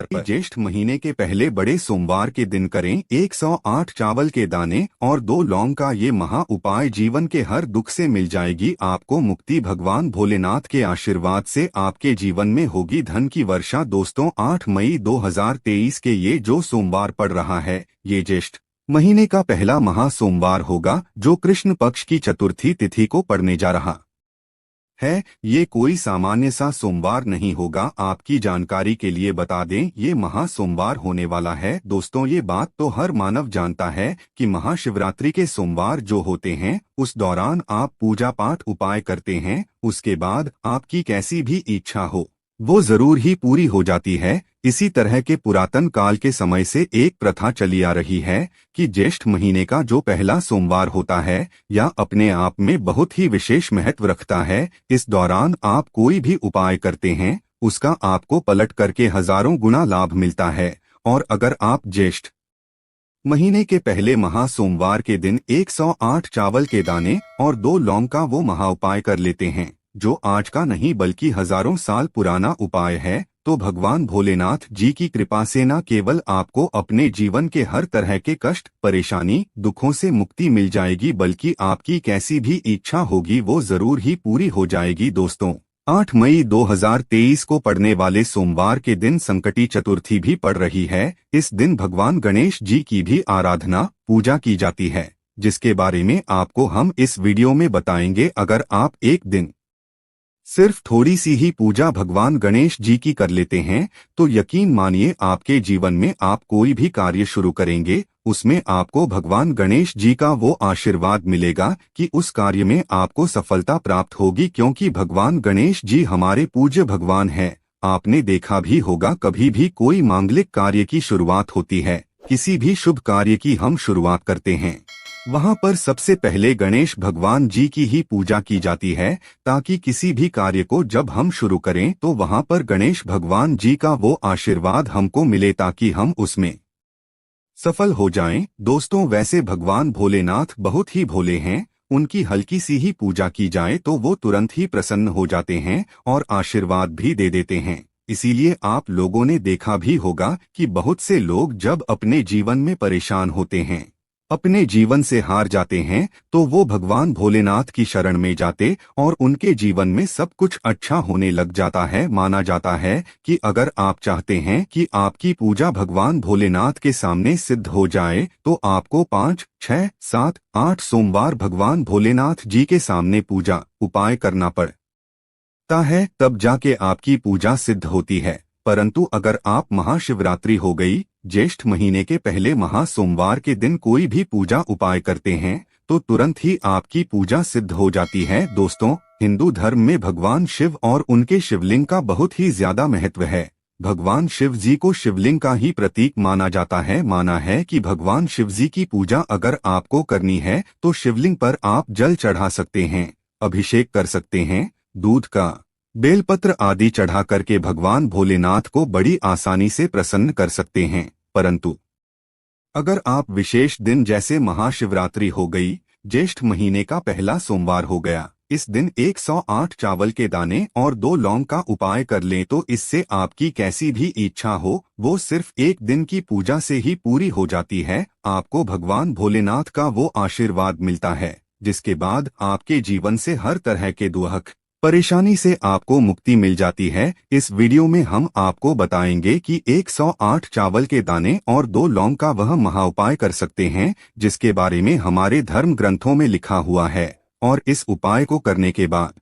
ज्येष्ठ महीने के पहले बड़े सोमवार के दिन करें 108 चावल के दाने और 2 लौंग का ये महा उपाय। जीवन के हर दुख से मिल जाएगी आपको मुक्ति। भगवान भोलेनाथ के आशीर्वाद से आपके जीवन में होगी धन की वर्षा। दोस्तों 8 मई 2023 के ये जो सोमवार पड़ रहा है, ये ज्येष्ठ महीने का पहला महा सोमवार होगा, जो कृष्ण पक्ष की चतुर्थी तिथि को पड़ने जा रहा है। ये कोई सामान्य सा सोमवार नहीं होगा। आपकी जानकारी के लिए बता दें, ये महा सोमवार होने वाला है। दोस्तों ये बात तो हर मानव जानता है कि महाशिवरात्रि के सोमवार जो होते हैं, उस दौरान आप पूजा पाठ उपाय करते हैं, उसके बाद आपकी कैसी भी इच्छा हो वो जरूर ही पूरी हो जाती है। इसी तरह के पुरातन काल के समय से एक प्रथा चली आ रही है कि ज्येष्ठ महीने का जो पहला सोमवार होता है, या अपने आप में बहुत ही विशेष महत्व रखता है। इस दौरान आप कोई भी उपाय करते हैं, उसका आपको पलट करके हजारों गुना लाभ मिलता है। और अगर आप ज्येष्ठ महीने के पहले महा सोमवार के दिन 108 चावल के दाने और 2 लौंग का वो महा उपाय कर लेते हैं, जो आज का नहीं बल्कि हजारों साल पुराना उपाय है, तो भगवान भोलेनाथ जी की कृपा से न केवल आपको अपने जीवन के हर तरह के कष्ट, परेशानी, दुखों से मुक्ति मिल जाएगी, बल्कि आपकी कैसी भी इच्छा होगी वो जरूर ही पूरी हो जाएगी। दोस्तों 8 मई 2023 को पड़ने वाले सोमवार के दिन संकटी चतुर्थी भी पड़ रही है। इस दिन भगवान गणेश जी की भी आराधना पूजा की जाती है, जिसके बारे में आपको हम इस वीडियो में बताएंगे। अगर आप एक दिन सिर्फ थोड़ी सी ही पूजा भगवान गणेश जी की कर लेते हैं, तो यकीन मानिए आपके जीवन में आप कोई भी कार्य शुरू करेंगे, उसमें आपको भगवान गणेश जी का वो आशीर्वाद मिलेगा कि उस कार्य में आपको सफलता प्राप्त होगी। क्योंकि भगवान गणेश जी हमारे पूज्य भगवान हैं। आपने देखा भी होगा, कभी भी कोई मांगलिक कार्य की शुरुआत होती है, किसी भी शुभ कार्य की हम शुरुआत करते हैं, वहां पर सबसे पहले गणेश भगवान जी की ही पूजा की जाती है, ताकि किसी भी कार्य को जब हम शुरू करें तो वहां पर गणेश भगवान जी का वो आशीर्वाद हमको मिले, ताकि हम उसमें सफल हो जाएं। दोस्तों वैसे भगवान भोलेनाथ बहुत ही भोले हैं, उनकी हल्की सी ही पूजा की जाए तो वो तुरंत ही प्रसन्न हो जाते हैं और आशीर्वाद भी दे देते हैं। इसीलिए आप लोगों ने देखा भी होगा कि बहुत से लोग जब अपने जीवन में परेशान होते हैं, अपने जीवन से हार जाते हैं, तो वो भगवान भोलेनाथ की शरण में जाते और उनके जीवन में सब कुछ अच्छा होने लग जाता है। माना जाता है कि अगर आप चाहते हैं कि आपकी पूजा भगवान भोलेनाथ के सामने सिद्ध हो जाए, तो आपको 5, 6, 7, 8 सोमवार भगवान भोलेनाथ जी के सामने पूजा उपाय करना पड़ता है, तब जाके आपकी पूजा सिद्ध होती है। परंतु अगर आप महाशिवरात्रि हो गई, ज्येष्ठ महीने के पहले महा सोमवार के दिन कोई भी पूजा उपाय करते हैं, तो तुरंत ही आपकी पूजा सिद्ध हो जाती है। दोस्तों हिंदू धर्म में भगवान शिव और उनके शिवलिंग का बहुत ही ज्यादा महत्व है। भगवान शिव जी को शिवलिंग का ही प्रतीक माना जाता है। माना है कि भगवान शिव जी की पूजा अगर आपको करनी है तो शिवलिंग पर आप जल चढ़ा सकते हैं, अभिषेक कर सकते हैं, दूध का बेलपत्र आदि चढ़ा करके भगवान भोलेनाथ को बड़ी आसानी से प्रसन्न कर सकते हैं। परंतु अगर आप विशेष दिन जैसे महाशिवरात्रि हो गई, ज्येष्ठ महीने का पहला सोमवार हो गया, इस दिन 108 चावल के दाने और 2 लौंग का उपाय कर लें, तो इससे आपकी कैसी भी इच्छा हो वो सिर्फ एक दिन की पूजा से ही पूरी हो जाती है। आपको भगवान भोलेनाथ का वो आशीर्वाद मिलता है, जिसके बाद आपके जीवन से हर तरह के दुख परेशानी से आपको मुक्ति मिल जाती है। इस वीडियो में हम आपको बताएंगे कि 108 चावल के दाने और 2 लौंग का वह महा उपाय कर सकते हैं, जिसके बारे में हमारे धर्म ग्रंथों में लिखा हुआ है, और इस उपाय को करने के बाद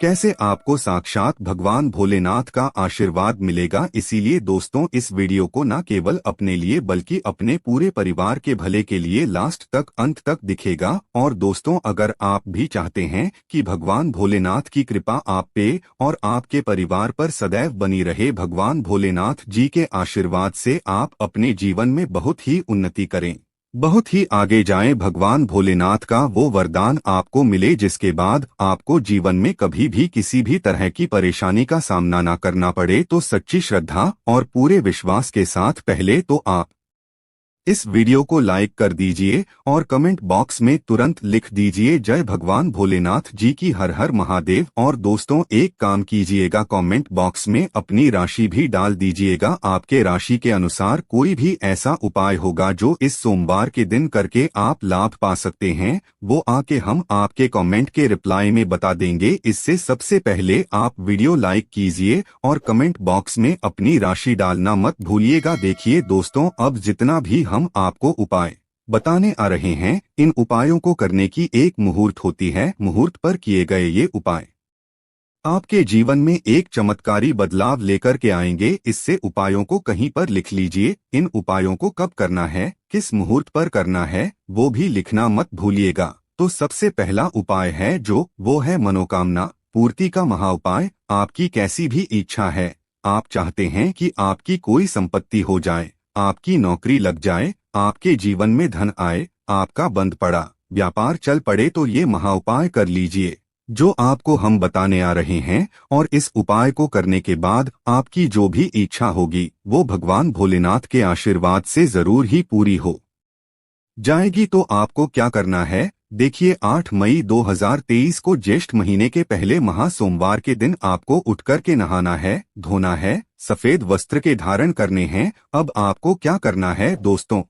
कैसे आपको साक्षात भगवान भोलेनाथ का आशीर्वाद मिलेगा। इसीलिए दोस्तों इस वीडियो को न केवल अपने लिए बल्कि अपने पूरे परिवार के भले के लिए लास्ट तक, अंत तक दिखेगा। और दोस्तों अगर आप भी चाहते हैं कि भगवान भोलेनाथ की कृपा आप पे और आपके परिवार पर सदैव बनी रहे, भगवान भोलेनाथ जी के आशीर्वाद से आप अपने जीवन में बहुत ही उन्नति करें, बहुत ही आगे जाएं, भगवान भोलेनाथ का वो वरदान आपको मिले, जिसके बाद आपको जीवन में कभी भी किसी भी तरह की परेशानी का सामना ना करना पड़े, तो सच्ची श्रद्धा और पूरे विश्वास के साथ पहले तो आप इस वीडियो को लाइक कर दीजिए और कमेंट बॉक्स में तुरंत लिख दीजिए जय भगवान भोलेनाथ जी की, हर हर महादेव। और दोस्तों एक काम कीजिएगा, कमेंट बॉक्स में अपनी राशि भी डाल दीजिएगा। आपके राशि के अनुसार कोई भी ऐसा उपाय होगा जो इस सोमवार के दिन करके आप लाभ पा सकते हैं, वो आके हम आपके कमेंट के रिप्लाई में बता देंगे। इससे सबसे पहले आप वीडियो लाइक कीजिए और कमेंट बॉक्स में अपनी राशि डालना मत भूलिएगा। देखिए दोस्तों, अब जितना भी हम आपको उपाय बताने आ रहे हैं, इन उपायों को करने की एक मुहूर्त होती है। मुहूर्त पर किए गए ये उपाय आपके जीवन में एक चमत्कारी बदलाव लेकर के आएंगे। इससे उपायों को कहीं पर लिख लीजिए। इन उपायों को कब करना है, किस मुहूर्त पर करना है, वो भी लिखना मत भूलिएगा। तो सबसे पहला उपाय है वो है मनोकामना पूर्ति का महा उपाय। आपकी कैसी भी इच्छा है, आप चाहते हैं कि आपकी कोई संपत्ति हो जाए, आपकी नौकरी लग जाए, आपके जीवन में धन आए, आपका बंद पड़ा व्यापार चल पड़े, तो ये महा उपाय कर लीजिए जो आपको हम बताने आ रहे हैं। और इस उपाय को करने के बाद आपकी जो भी इच्छा होगी वो भगवान भोलेनाथ के आशीर्वाद से जरूर ही पूरी हो जाएगी। तो आपको क्या करना है, देखिए 8 मई 2023 को ज्येष्ठ महीने के पहले महा सोमवार के दिन आपको उठकर के नहाना है, धोना है, सफेद वस्त्र के धारण करने हैं। अब आपको क्या करना है दोस्तों,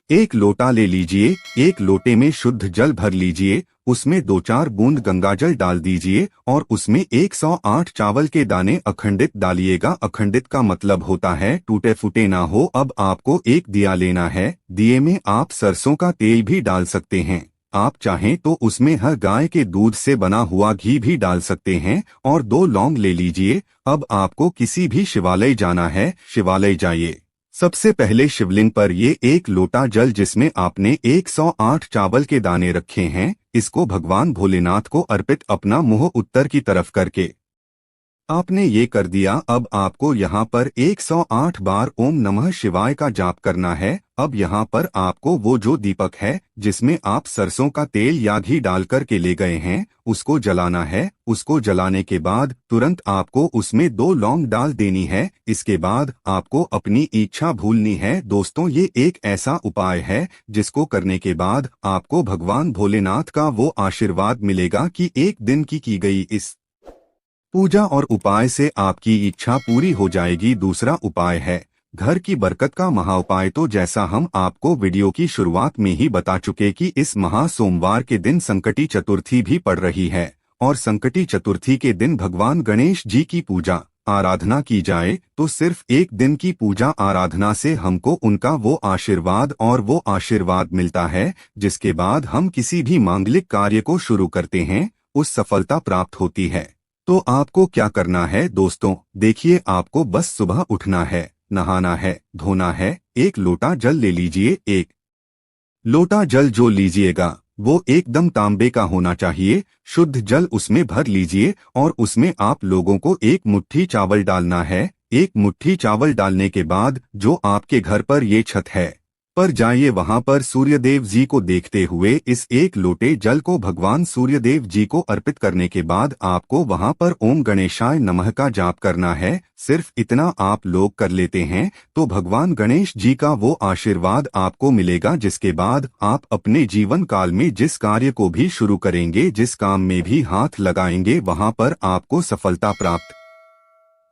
एक लोटा ले लीजिए, एक लोटे में शुद्ध जल भर लीजिए, उसमें 2-4 बूंद गंगाजल डाल दीजिए और उसमें 108 चावल के दाने अखंडित डालिएगा। अखंडित का मतलब होता है टूटे फूटे ना हो। अब आपको एक दिया लेना है, दिए में आप सरसों का तेल भी डाल सकते हैं, आप चाहें तो उसमें हर गाय के दूध से बना हुआ घी भी डाल सकते हैं, और 2 लौंग ले लीजिए। अब आपको किसी भी शिवालय जाना है, शिवालय जाइए। सबसे पहले शिवलिंग पर ये एक लोटा जल जिसमें आपने 108 चावल के दाने रखे हैं, इसको भगवान भोलेनाथ को अर्पित अपना मुंह उत्तर की तरफ करके आपने ये कर दिया। अब आपको यहाँ पर 108 बार ओम नमः शिवाय का जाप करना है। अब यहाँ पर आपको वो जो दीपक है जिसमें आप सरसों का तेल या घी डालकर के ले गए हैं, उसको जलाना है। उसको जलाने के बाद तुरंत आपको उसमें 2 लौंग डाल देनी है। इसके बाद आपको अपनी इच्छा भूलनी है। दोस्तों ये एक ऐसा उपाय है जिसको करने के बाद आपको भगवान भोलेनाथ का वो आशीर्वाद मिलेगा कि एक दिन की गई इस पूजा और उपाय से आपकी इच्छा पूरी हो जाएगी। दूसरा उपाय है घर की बरकत का महा उपाय। तो जैसा हम आपको वीडियो की शुरुआत में ही बता चुके कि इस महा सोमवार के दिन संकटी चतुर्थी भी पड़ रही है, और संकटी चतुर्थी के दिन भगवान गणेश जी की पूजा आराधना की जाए तो सिर्फ एक दिन की पूजा आराधना से हमको उनका वो आशीर्वाद और वो आशीर्वाद मिलता है जिसके बाद हम किसी भी मांगलिक कार्य को शुरू करते हैं, उस सफलता प्राप्त होती है। तो आपको क्या करना है दोस्तों, देखिए आपको बस सुबह उठना है, नहाना है, धोना है, एक लोटा जल ले लीजिए। एक लोटा जल जो लीजिएगा वो एकदम तांबे का होना चाहिए, शुद्ध जल उसमें भर लीजिए और उसमें आप लोगों को एक मुट्ठी चावल डालना है। एक मुट्ठी चावल डालने के बाद जो आपके घर पर ये छत है पर जाइए, वहां पर सूर्यदेव जी को देखते हुए इस एक लोटे जल को भगवान सूर्यदेव जी को अर्पित करने के बाद आपको वहां पर ओम गणेशाय नमः का जाप करना है। सिर्फ इतना आप लोग कर लेते हैं तो भगवान गणेश जी का वो आशीर्वाद आपको मिलेगा, जिसके बाद आप अपने जीवन काल में जिस कार्य को भी शुरू करेंगे, जिस काम में भी हाथ लगाएंगे, वहां पर आपको सफलता प्राप्त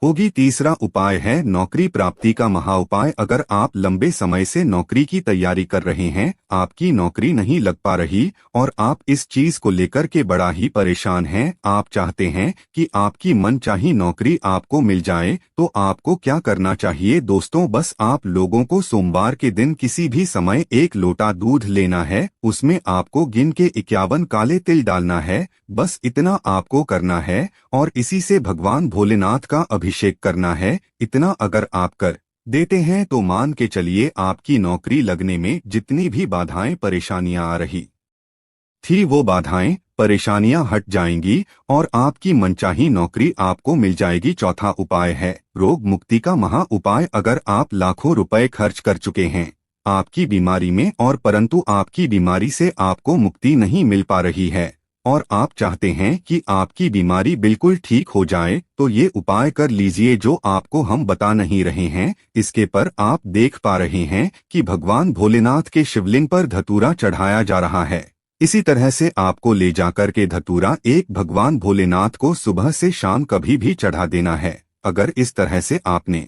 होगी। तीसरा उपाय है नौकरी प्राप्ति का महा उपाय। अगर आप लंबे समय से नौकरी की तैयारी कर रहे हैं, आपकी नौकरी नहीं लग पा रही और आप इस चीज को लेकर के बड़ा ही परेशान हैं, आप चाहते हैं कि आपकी मनचाही नौकरी आपको मिल जाए, तो आपको क्या करना चाहिए दोस्तों, बस आप लोगों को सोमवार के दिन किसी भी समय एक लोटा दूध लेना है, उसमें आपको गिन के 51 काले तिल डालना है। बस इतना आपको करना है और इसी से भगवान भोलेनाथ का अभिषेक करना है। इतना अगर आप कर देते हैं तो मान के चलिए आपकी नौकरी लगने में जितनी भी बाधाएं परेशानियां आ रही थी वो बाधाएं परेशानियां हट जाएंगी और आपकी मनचाही नौकरी आपको मिल जाएगी। चौथा उपाय है रोग मुक्ति का महा उपाय। अगर आप लाखों रुपए खर्च कर चुके हैं आपकी बीमारी में और परंतु आपकी बीमारी से आपको मुक्ति नहीं मिल पा रही है, और आप चाहते हैं कि आपकी बीमारी बिल्कुल ठीक हो जाए तो ये उपाय कर लीजिए जो आपको हम बता नहीं रहे हैं। इसके पर आप देख पा रहे हैं कि भगवान भोलेनाथ के शिवलिंग पर धतूरा चढ़ाया जा रहा है। इसी तरह से आपको ले जाकर के धतूरा एक भगवान भोलेनाथ को सुबह से शाम कभी भी चढ़ा देना है। अगर इस तरह से आपने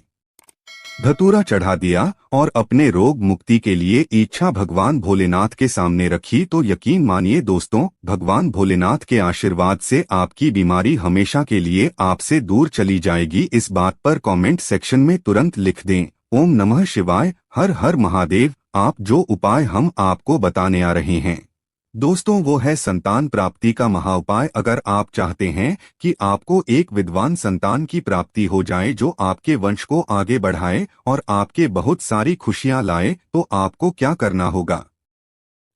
धतूरा चढ़ा दिया और अपने रोग मुक्ति के लिए इच्छा भगवान भोलेनाथ के सामने रखी तो यकीन मानिए दोस्तों, भगवान भोलेनाथ के आशीर्वाद से आपकी बीमारी हमेशा के लिए आपसे दूर चली जाएगी। इस बात पर कमेंट सेक्शन में तुरंत लिख दें, ओम नमः शिवाय, हर हर महादेव। आप जो उपाय हम आपको बताने आ रहे हैं दोस्तों वो है संतान प्राप्ति का महाउपाय। अगर आप चाहते हैं कि आपको एक विद्वान संतान की प्राप्ति हो जाए जो आपके वंश को आगे बढ़ाए और आपके बहुत सारी खुशियां लाए तो आपको क्या करना होगा।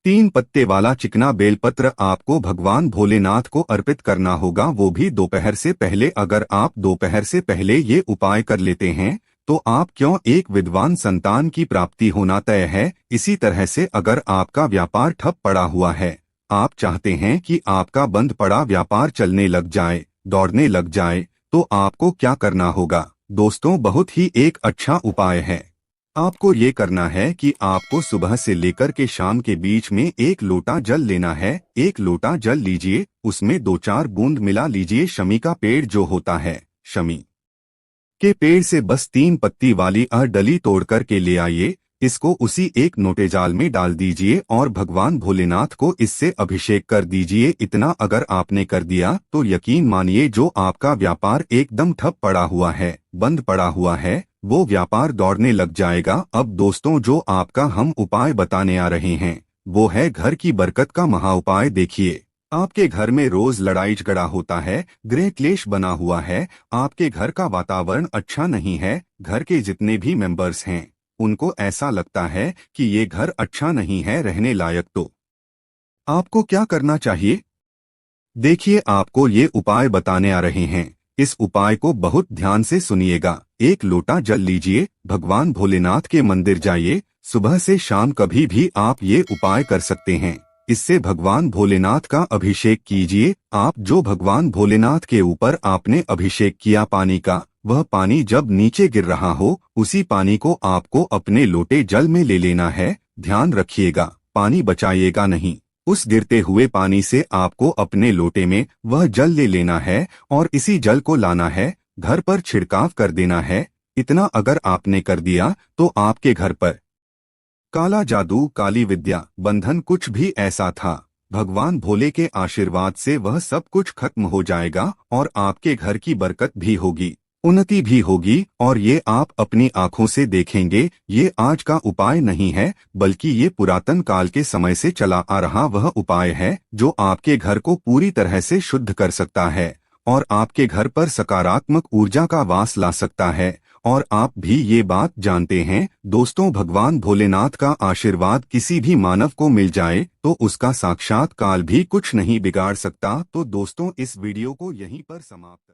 3 पत्ते वाला चिकना बेलपत्र आपको भगवान भोलेनाथ को अर्पित करना होगा, वो भी दोपहर से पहले। अगर आप दोपहर से पहले ये उपाय कर लेते हैं तो आप क्यों एक विद्वान संतान की प्राप्ति होना तय है। इसी तरह से अगर आपका व्यापार ठप पड़ा हुआ है, आप चाहते हैं कि आपका बंद पड़ा व्यापार चलने लग जाए, दौड़ने लग जाए, तो आपको क्या करना होगा दोस्तों, बहुत ही एक अच्छा उपाय है। आपको ये करना है कि आपको सुबह से लेकर के शाम के बीच में 1 लोटा जल लेना है। 1 लोटा जल लीजिए, उसमें 2-4 बूंद मिला लीजिए शमी का पेड़ जो होता है, शमी के पेड़ से बस 3 पत्ती वाली डली तोड़ कर के ले आइए। इसको उसी एक लोटे जाल में डाल दीजिए और भगवान भोलेनाथ को इससे अभिषेक कर दीजिए। इतना अगर आपने कर दिया तो यकीन मानिए जो आपका व्यापार एकदम ठप पड़ा हुआ है, बंद पड़ा हुआ है, वो व्यापार दौड़ने लग जाएगा। अब दोस्तों जो आपका हम उपाय बताने आ रहे हैं वो है घर की बरकत का महाउपाय। देखिए, आपके घर में रोज लड़ाई झगड़ा होता है, गृह क्लेश बना हुआ है, आपके घर का वातावरण अच्छा नहीं है, घर के जितने भी मेंबर्स हैं उनको ऐसा लगता है कि ये घर अच्छा नहीं है रहने लायक, तो आपको क्या करना चाहिए। देखिए, आपको ये उपाय बताने आ रहे हैं, इस उपाय को बहुत ध्यान से सुनिएगा। 1 लोटा जल लीजिए, भगवान भोलेनाथ के मंदिर जाइए, सुबह से शाम कभी भी आप ये उपाय कर सकते हैं। इससे भगवान भोलेनाथ का अभिषेक कीजिए। आप जो भगवान भोलेनाथ के ऊपर आपने अभिषेक किया पानी का, वह पानी जब नीचे गिर रहा हो उसी पानी को आपको अपने लोटे जल में ले लेना है। ध्यान रखिएगा, पानी बचाइएगा नहीं। उस गिरते हुए पानी से आपको अपने लोटे में वह जल ले लेना है और इसी जल को लाना है, घर पर छिड़काव कर देना है। इतना अगर आपने कर दिया तो आपके घर पर काला जादू, काली विद्या, बंधन कुछ भी ऐसा था, भगवान भोले के आशीर्वाद से वह सब कुछ खत्म हो जाएगा और आपके घर की बरकत भी होगी, उन्नति भी होगी। और ये आप अपनी आंखों से देखेंगे। ये आज का उपाय नहीं है बल्कि ये पुरातन काल के समय से चला आ रहा वह उपाय है जो आपके घर को पूरी तरह से शुद्ध कर सकता है और आपके घर पर सकारात्मक ऊर्जा का वास ला सकता है। और आप भी ये बात जानते हैं दोस्तों, भगवान भोलेनाथ का आशीर्वाद किसी भी मानव को मिल जाए तो उसका साक्षात काल भी कुछ नहीं बिगाड़ सकता। तो दोस्तों, इस वीडियो को यहीं पर समाप्त